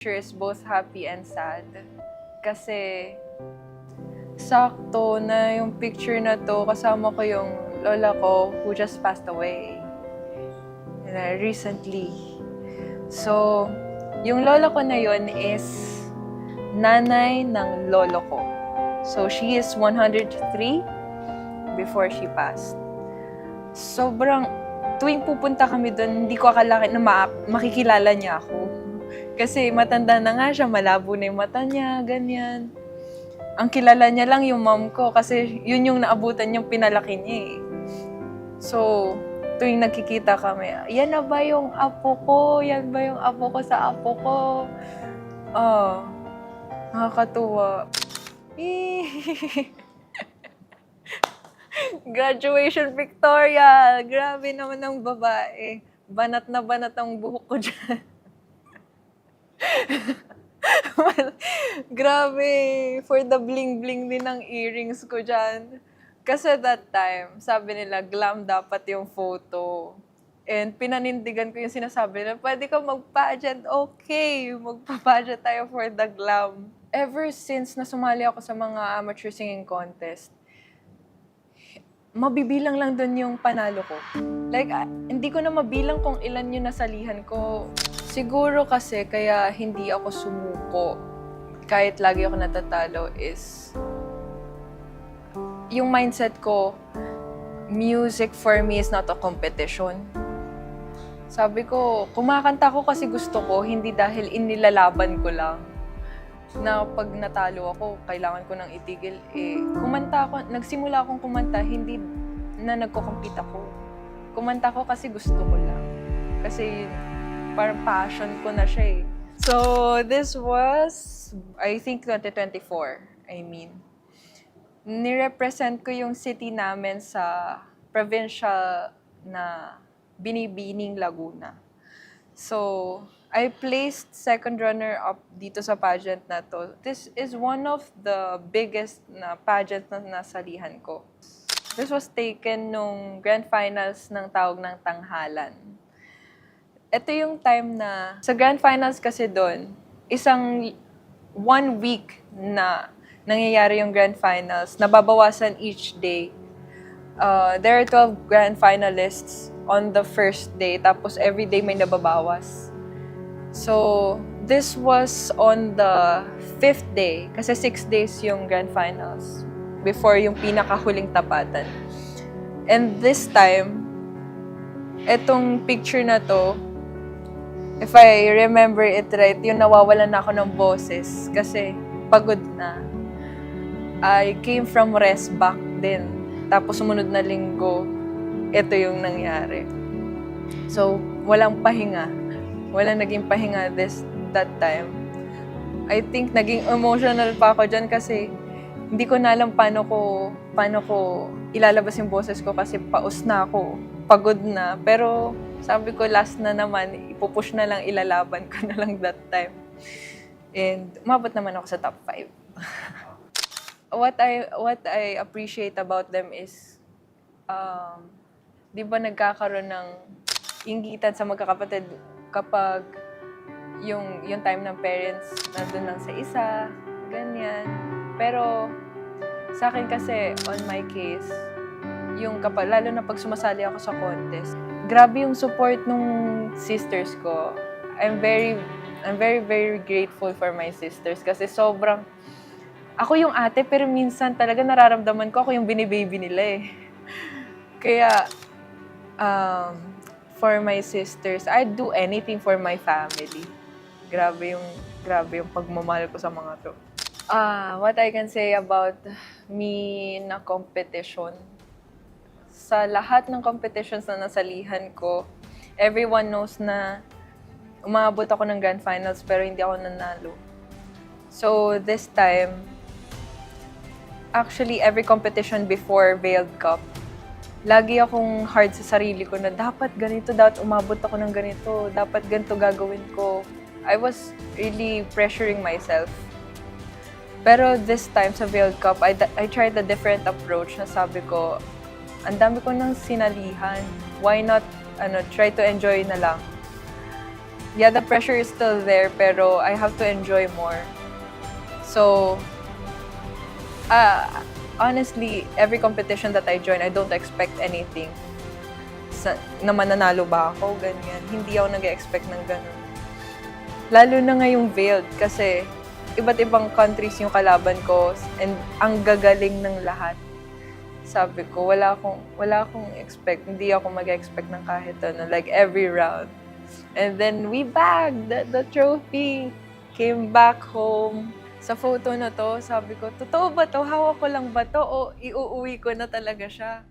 picture is both happy and sad. Kasi sakto na yung picture na to, kasama ko yung lola ko who just passed away recently. So, yung lola ko na yun is nanay ng lolo ko. So, she is 103 before she passed. Sobrang, tuwing pupunta kami doon, hindi ko akalain na makikilala niya ako. Kasi matanda na nga siya, malabo na yung mata niya, ganyan. Ang kilala niya lang yung mom ko kasi yun yung naabutan niyang pinalaki niya eh. So, tuwing nagkikita kami, yan na ba yung apo ko? Yan ba yung apo ko sa apo ko? Nakakatuwa. Graduation pictorial! Grabe naman ang babae. Banat na banat ang buhok ko dyan. Grabe, for the bling-bling din ng earrings ko dyan. Kasi that time, sabi nila, glam dapat yung photo. And pinanindigan ko yung sinasabi nila, pwede ka mag-pageant, okay, magpa-pageant tayo for the glam. Ever since na sumali ako sa mga amateur singing contest, mabibilang lang doon yung panalo ko. Like, hindi ko na mabilang kung ilan yung nasalihan ko. Siguro kasi kaya hindi ako sumuko kahit lagi ako natatalo is yung mindset ko, music for me is not a competition. Sabi ko, kumakanta ko kasi gusto ko, hindi dahil inilalaban ko lang. Na pag natalo ako, kailangan ko nang itigil. Kumanta ako, nagsimula akong kumanta, hindi na nagko-compete ako. Kumanta ko kasi gusto ko lang. Kasi parang passion ko na siya eh. So, this was, I think, 2024, Nirepresent ko yung city namin sa provincial na Binibining, Laguna. So, I placed second runner-up dito sa pageant na to. This is one of the biggest na pageant na nasalihan ko. This was taken nung grand finals ng Tawag ng Tanghalan. Ito yung time na, sa grand finals kasi doon, isang 1 week na nangyayari yung grand finals, nababawasan each day. There are 12 grand finalists on the first day, tapos every day may nababawas. So, this was on the 5th day, kasi 6 days yung grand finals before yung pinakahuling tapatan. And this time, etong picture na to, if I remember it right, yung nawawalan na ako ng boses kasi pagod na. I came from rest back din. Tapos sumunod na linggo, ito yung nangyari. So, walang pahinga. Walang naging pahinga that time. I think naging emotional pa ako dyan kasi hindi ko na alam paano ko ilalabas yung boses ko kasi paus na ako, pagod na. Pero sabi ko last na naman, ipupush na lang, ilalaban ko na lang that time. And umabot naman ako sa top 5. What I appreciate about them is, di ba nagkakaroon ng inggitan sa magkakapatid kapag yung time ng parents nandun lang sa isa, ganyan. Pero sa akin kasi, on my case, yung lalo na pag sumasali ako sa contest, grabe yung support nung sisters ko. I'm very, very grateful for my sisters kasi sobrang, ako yung ate pero minsan talaga nararamdaman ko ako yung binibaby nila eh. Kaya, for my sisters, I'd do anything for my family. Grabe yung pagmamahal ko sa mga to. What I can say about me na competition. Sa lahat ng competitions na nasalihan ko, everyone knows na umabot ako ng grand finals pero hindi ako nanalo. So this time, actually every competition before Veiled Cup, lagi akong hard sa sarili ko na dapat ganito, dapat umabot ako ng ganito, dapat ganito gagawin ko. I was really pressuring myself. Pero this time sa Veiled Cup, I tried a different approach na sabi ko, ang dami ko nang sinalihan. Why not try to enjoy na lang? yeah, the pressure is still there, pero I have to enjoy more. So, honestly, every competition that I join, I don't expect anything. Na mananalo ba ako, ganyan. Hindi ako nag-expect ng ganun. Lalo na ngayong veiled kasi iba't ibang countries yung kalaban ko and ang gagaling ng lahat. Sabi ko, wala akong expect, hindi ako mag-expect ng kahit ano, like every round. And then we bagged the trophy, came back home. Sa photo na to, sabi ko, totoo ba to? Hawak ko lang ba to? O iuuwi ko na talaga siya?